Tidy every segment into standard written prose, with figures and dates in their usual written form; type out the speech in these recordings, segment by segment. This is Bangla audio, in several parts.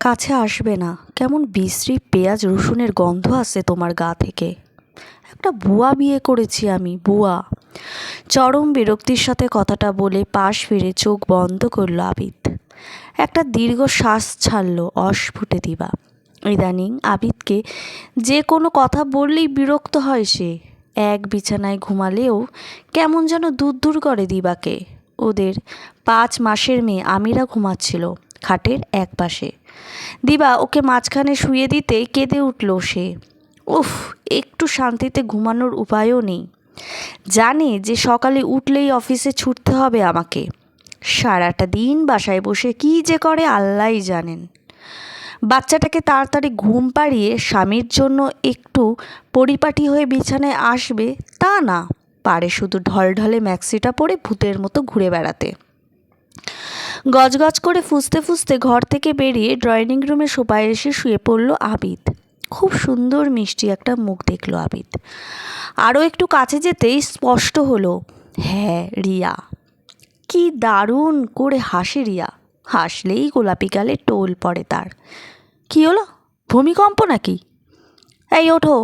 কাছে আসবে না, কেমন বিশ্রী পেঁয়াজ রসুনের গন্ধ আসছে তোমার গা থেকে। একটা বুয়া বিয়ে করেছি আমি, বুয়া। চরম বিরক্তির সাথে কথাটা বলে পাশ ফিরে চোখ বন্ধ করলো আবিদ। একটা দীর্ঘ শ্বাস ছাড়ল অস্ফুটে দিবা। ইদানিং আবিদকে যে কোনো কথা বললেই বিরক্ত হয় সে। এক বিছানায় ঘুমালেও কেমন যেন দূর দূর করে দিবাকে। ওদের 5 মাসের মেয়ে আমিরা ঘুমাচ্ছিল খাটের এক পাশে। দিবা ওকে মাঝখানে শুয়ে দিতেই কেঁদে উঠল সে। উফ, একটু শান্তিতে ঘুমানোর উপায়ও নেই। জানে যে সকালে উঠলেই অফিসে ছুটতে হবে আমাকে। সারাটা দিন বাসায় বসে কী যে করে আল্লাহই জানেন। বাচ্চাটাকে তাড়াতাড়ি ঘুম পাড়িয়ে স্বামীর জন্য একটু পরিপাটি হয়ে বিছানায় আসবে তা না, পারে শুধু ঢলঢলে ম্যাক্সিটা পরে ভূতের মতো ঘুরে বেড়াতে। গজগজ করে ফুঁসতে ফুঁসতে ঘর থেকে বেরিয়ে ড্রয়িং রুমে সোফায় এসে শুয়ে পড়ল আবিদ। খুব সুন্দর মিষ্টি একটা মুখ দেখল আবিদ। আরও একটু কাছে যেতেই স্পষ্ট হলো, হ্যাঁ রিয়া। কি দারুণ করে হাসে রিয়া। হাসলেই গোলাপি গালে টোল পড়ে তার। কি হলো, ভূমিকম্প নাকি? এই ওঠো,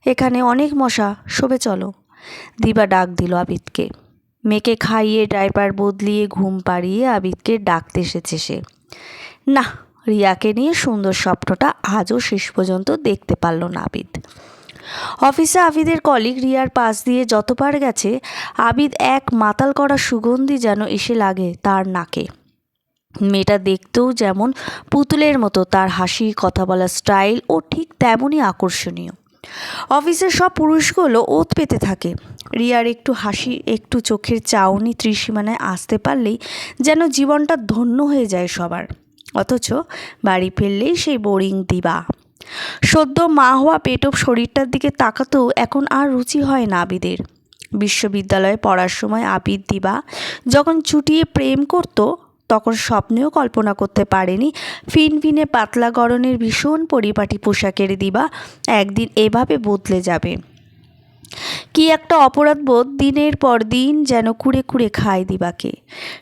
এখানে অনেক মশা, শোবে চলো। দিবা ডাক দিল আবিদকে। মেয়েকে খাইয়ে ডাইপার বদলিয়ে ঘুম পাড়িয়ে আবিদকে ডাকতে এসেছে সে। না, রিয়াকে নিয়ে সুন্দর স্বপ্নটা আজও শেষ পর্যন্ত দেখতে পারল না আবিদ। অফিসে আবিদের কলিগ রিয়ার পাশ দিয়ে যতবার গেছে আবিদ এক মাতাল করা সুগন্ধি যেন এসে লাগে তার নাকে। মেয়েটা দেখতেও যেমন পুতুলের মতো, তার হাসি কথা বলার স্টাইল ও ঠিক তেমনই আকর্ষণীয়। অফিসের সব পুরুষগুলো ওত পেতে থাকে। রিয়ার একটু হাসি, একটু চোখের চাউনি ত্রিসীমানায় আসতে পারলেই যেন জীবনটা ধন্য হয়ে যায় সবার। অথচ বাড়ি ফিরলেই সেই বোরিং দিবা। সদ্য মা হওয়া পেটপ শরীরটার দিকে তাকাতেও এখন আর রুচি হয় না আবিদের। বিশ্ববিদ্যালয়ে পড়ার সময় আবিদ দিবা যখন চুটিয়ে প্রেম করত, তখন স্বপ্নেও কল্পনা করতে পারেনি ফিনফিনে পাতলা গড়নের ভীষণ পরিপাটি পোশাকের দিবা একদিন এভাবে বদলে যাবে। কি একটা অপরাধবোধ দিনের পর দিন যেন কুড়ে কুড়ে খায় দিবাকে।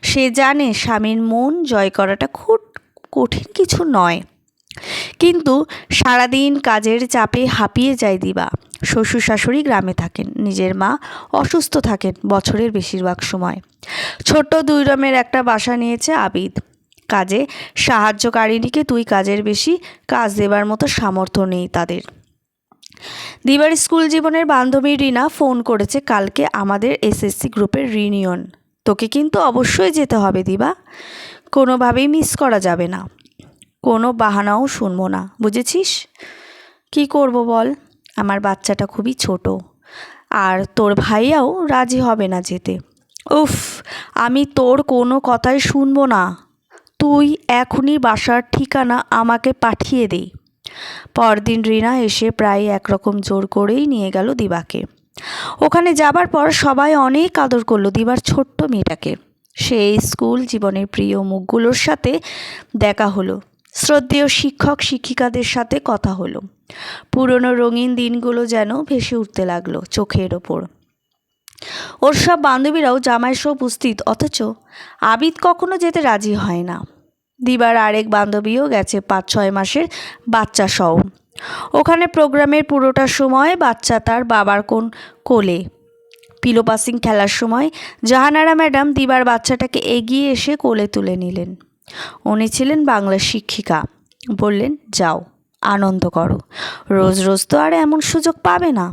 সে জানে স্বামীর মন জয় করাটা খুব কঠিন কিছু নয়, কিন্তু সারাদিন কাজের চাপে হাঁপিয়ে যায় দিবা। শ্বশুর শাশুড়ি গ্রামে থাকেন, নিজের মা অসুস্থ থাকেন বছরের বেশিরভাগ সময়। ছোট্ট 2 রুমের একটা বাসা নিয়েছে আবিদ। কাজে সাহায্যকারিণীকে 2 কাজের বেশি কাজ দেবার মতো সামর্থ্য নেই তাদের। দিবার স্কুল জীবনের বান্ধবী রিনা ফোন করেছে, কালকে আমাদের এসএসসি গ্রুপের রিউনিয়ন। তোকে কিন্তু অবশ্যই যেতে হবে দিবা, কোনোভাবেই মিস করা যাবে না। কোনো বাহানাও শুনবো না, বুঝেছিস? কি করব বল, আমার বাচ্চাটা খুবই ছোট, আর তোর ভাইয়াও রাজি হবে না যেতে। উফ, আমি তোর কোনো কথাই শুনবো না। তুই এখনই বাসার ঠিকানা আমাকে পাঠিয়ে দে। পরদিন রিনা এসে প্রায় একরকম জোর করেই নিয়ে গেল দিবাকে। ওখানে যাবার পর সবাই অনেক আদর করলো দিবার ছোট্ট মেয়েটাকে। সেই স্কুল জীবনের প্রিয় মুখগুলোর সাথে দেখা হলো, শ্রদ্ধেয় শিক্ষক শিক্ষিকাদের সাথে কথা হলো। পুরনো রঙিন দিনগুলো যেন ভেসে উঠতে লাগলো চোখের ওপর। ওর সব বান্ধবীরাও জামাইসহ উপস্থিত, অথচ আবিদ কখনো যেতে রাজি হয় না। দিবার আরেক বান্ধবীও গেছে 5-6 মাসের বাচ্চা সহ। ওখানে প্রোগ্রামের পুরোটা সময় বাচ্চা তার বাবার কোলে। পিলো পাসিং খেলার সময় জাহানারা ম্যাডাম দিবার বাচ্চাটাকে এগিয়ে এসে কোলে তুলে নিলেন। উনি ছিলেন বাংলা শিক্ষিকা। বললেন, যাও আনন্দ করো, রোজ রোজ তো আর এমন সুযোগ পাবে না।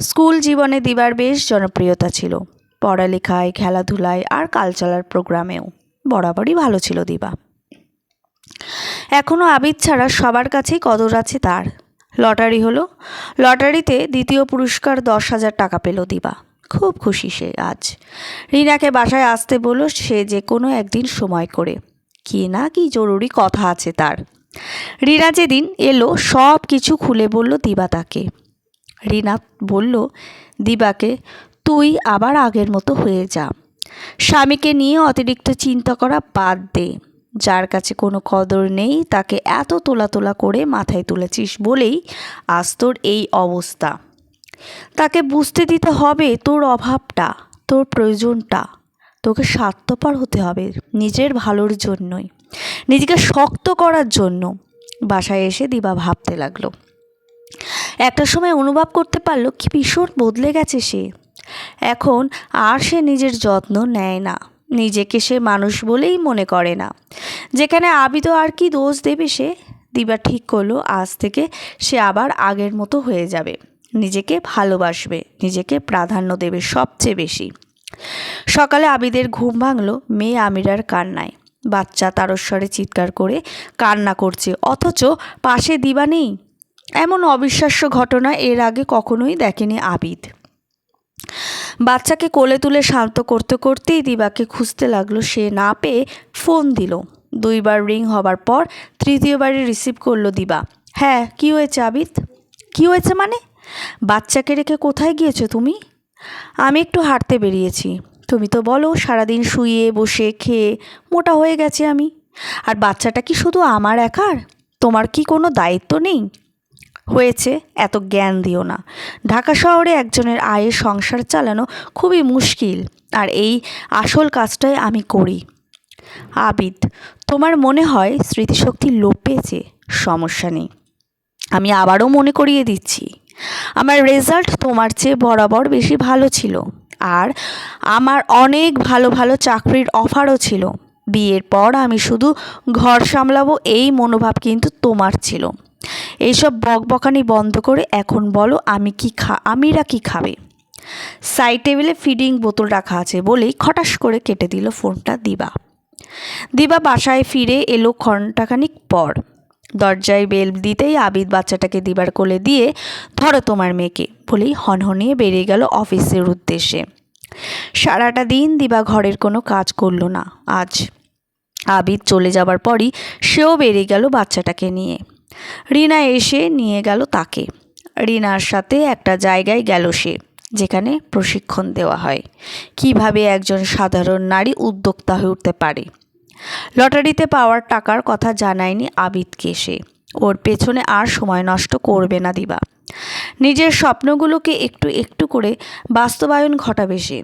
স্কুল জীবনে দিবার বেশ জনপ্রিয়তা ছিল, পড়ালেখায়, খেলাধুলায় আর কালচারাল প্রোগ্রামেও বরাবরই ভালো ছিল দিবা। এখনও আবিদ ছাড়া সবার কাছেই কদর আছে তার। লটারি হলো, লটারিতে দ্বিতীয় পুরস্কার 10,000 টাকা পেল দিবা। খুব খুশি সে আজ। রিনাকে বাসায় আসতে বলল সে যে কোনো একদিন সময় করে, কি না কি জরুরি কথা আছে তার। রিনা যেদিন এলো সব কিছু খুলে বলল দিবা তাকে। রিনা বলল দিবাকে, তুই আবার আগের মতো হয়ে যা, স্বামীকে নিয়ে অতিরিক্ত চিন্তা করা বাদ দে। যার কাছে কোনো কদর নেই তাকে এত তোলা তোলা করে মাথায় তুলেছিস বলেই আজ তোর এই অবস্থা। তাকে বুঝতে দিতে হবে তোর অভাবটা, তোর প্রয়োজনটা। তোকে স্বার্থপর হতে হবে নিজের ভালোর জন্যই। নিজেকে শক্ত করার জন্য। বাসায় এসে দিবা ভাবতে লাগলো। একটা সময় অনুভব করতে পারলো কি ভীষণ বদলে গেছে সে। এখন আর সে নিজের যত্ন নেয় না, নিজেকে সে মানুষ বলেই মনে করে না। যেখানে আবিদও আর কি দোষ দেবে সে। দিবা ঠিক করলো আজ থেকে সে আবার আগের মতো হয়ে যাবে, নিজেকে ভালোবাসবে, নিজেকে প্রাধান্য দেবে সবচেয়ে বেশি। সকালে আবিদের ঘুম ভাঙল মেয়ে আমিরার কান্নায়। বাচ্চা তারস্বরে চিৎকার করে কান্না করছে, অথচ পাশে দিবা নেই। এমন অবিশ্বাস্য ঘটনা এর আগে কখনোই দেখেনি আবিদ। বাচ্চাকে কোলে তুলে শান্ত করতে করতেই দিবাকে খুঁজতে লাগলো। সে না পেয়ে ফোন দিল। 2 বার রিং হবার পর 3য় বারে রিসিভ করলো দিবা। হ্যাঁ, কী হয়েছে আবিদ? কী হয়েছে মানে? বাচ্চাকে রেখে কোথায় গিয়েছো তুমি? আমি একটু হাঁটতে বেরিয়েছি। তুমি তো বলো সারাদিন শুয়ে বসে খেয়ে মোটা হয়ে গেছি আমি। আর বাচ্চাটা কি শুধু আমার একার? তোমার কি কোনো দায়িত্ব নেই? হয়েছে, এত জ্ঞান দিও না। ঢাকা শহরে একজনের আয়ে সংসার চালানো খুবই মুশকিল, আর এই আসল কাজটাই আমি করি। আবিদ, তোমার মনে হয় স্মৃতিশক্তি লোপ পেয়েছে? সমস্যা নেই, আমি আবারও মনে করিয়ে দিচ্ছি। আমার রেজাল্ট তোমার চেয়ে বরাবর বেশি ভালো ছিল, আর আমার অনেক ভালো ভালো চাকরির অফারও ছিল। বিয়ের পর আমি শুধু ঘর সামলাবো এই মনোভাব কিন্তু তোমার ছিল। এইসব বকবকানি বন্ধ করে এখন বলো আমিরা কি খাবে? সাইড টেবিলে ফিডিং বোতল রাখা আছে বলেই খটাস করে কেটে দিল ফোনটা দিবা। দিবা বাসায় ফিরে এলো ঘণ্টাখানিক পর। দরজায় বেল দিতেই আবিদ বাচ্চাটাকে দিবার কোলে দিয়ে, ধরো তোমার মেয়েকে বলেই হনহনিয়ে বেরিয়ে গেল অফিসের উদ্দেশ্যে। সারাটা দিন দিবা ঘরের কোনো কাজ করলো না। আজ আবিদ চলে যাবার পরই সেও বেরিয়ে গেল বাচ্চাটাকে নিয়ে। রিনা এসে নিয়ে গেল তাকে। রিনার সাথে একটা জায়গায় গেল সে, যেখানে প্রশিক্ষণ দেওয়া হয় কিভাবে একজন সাধারণ নারী উদ্যোক্তা হয়ে উঠতে পারে। লটারিতে পাওয়ার টাকার কথা জানায়নি আবিদকে সে। ওর পেছনে আর সময় নষ্ট করবে না দিবা। নিজের স্বপ্নগুলোকে একটু একটু করে বাস্তবায়ন ঘটাবে সে।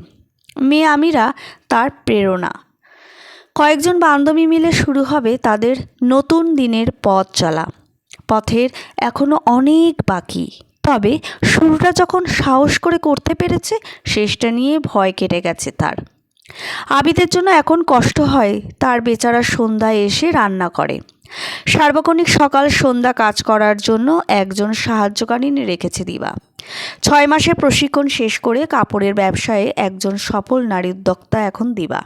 মেয়ে আমিরা তার প্রেরণা। কয়েকজন বান্ধবী মিলে শুরু হবে তাদের নতুন দিনের পথ চলা। পথের এখনও অনেক বাকি, তবে শুরুটা যখন সাহস করে করতে পেরেছে, শেষটা নিয়ে ভয় কেটে গেছে তার। আবিদের জন্য এখন কষ্ট হয়, তার বেচারা সন্ধ্যায় এসে রান্না করে। সার্বক্ষণিক সকাল সন্ধ্যা কাজ করার জন্য একজন সাহায্যকারী রেখেছে দিবা। 6 মাসের প্রশিক্ষণ শেষ করে কাপড়ের ব্যবসায়ে একজন সফল নারী উদ্যোক্তা এখন দিবা।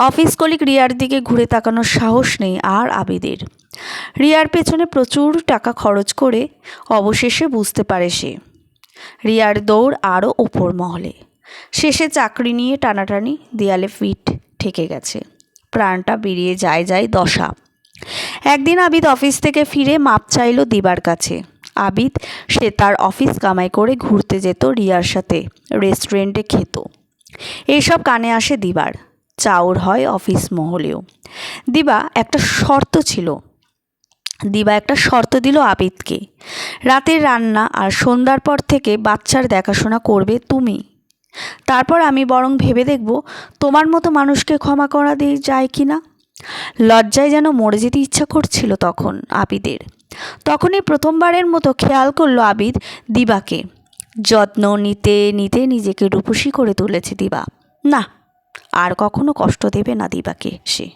অফিস কলিগ রিয়ার দিকে ঘুরে তাকানোর সাহস নেই আর আবিদের। রিয়ার পেছনে প্রচুর টাকা খরচ করে অবশেষে বুঝতে পারে সে, রিয়ার দৌড় আরও ওপর মহলে। শেষে চাকরি নিয়ে টানাটানি, দেয়ালে ফিট ঠেকে গেছে, প্রাণটা বেরিয়ে যায় দশা। একদিন আবিদ অফিস থেকে ফিরে মাপ চাইল দিবার কাছে। আবিদ সে তার অফিস কামাই করে ঘুরতে যেত রিয়ার সাথে, রেস্টুরেন্টে খেত। এইসব কানে আসে দিবার। চাউর হয় অফিস মহলেও। দিবা একটা শর্ত দিল আবিদকে, রাতের রান্না আর সন্ধ্যার পর থেকে বাচ্চার দেখাশোনা করবে তুমি। তারপর আমি বরং ভেবে দেখব তোমার মতো মানুষকে ক্ষমা করা দিয়ে যায় কি না। লজ্জায় যেন মরে যেতে ইচ্ছা করছিল তখন আবিদের। তখনই প্রথমবারের মতো খেয়াল করলো আবিদ দিবাকে। যত্ন নিতে নিতে নিজেকে রূপসী করে তুলেছে দিবা। না, আর কখনো কষ্ট দেবে না দিবাকে সে।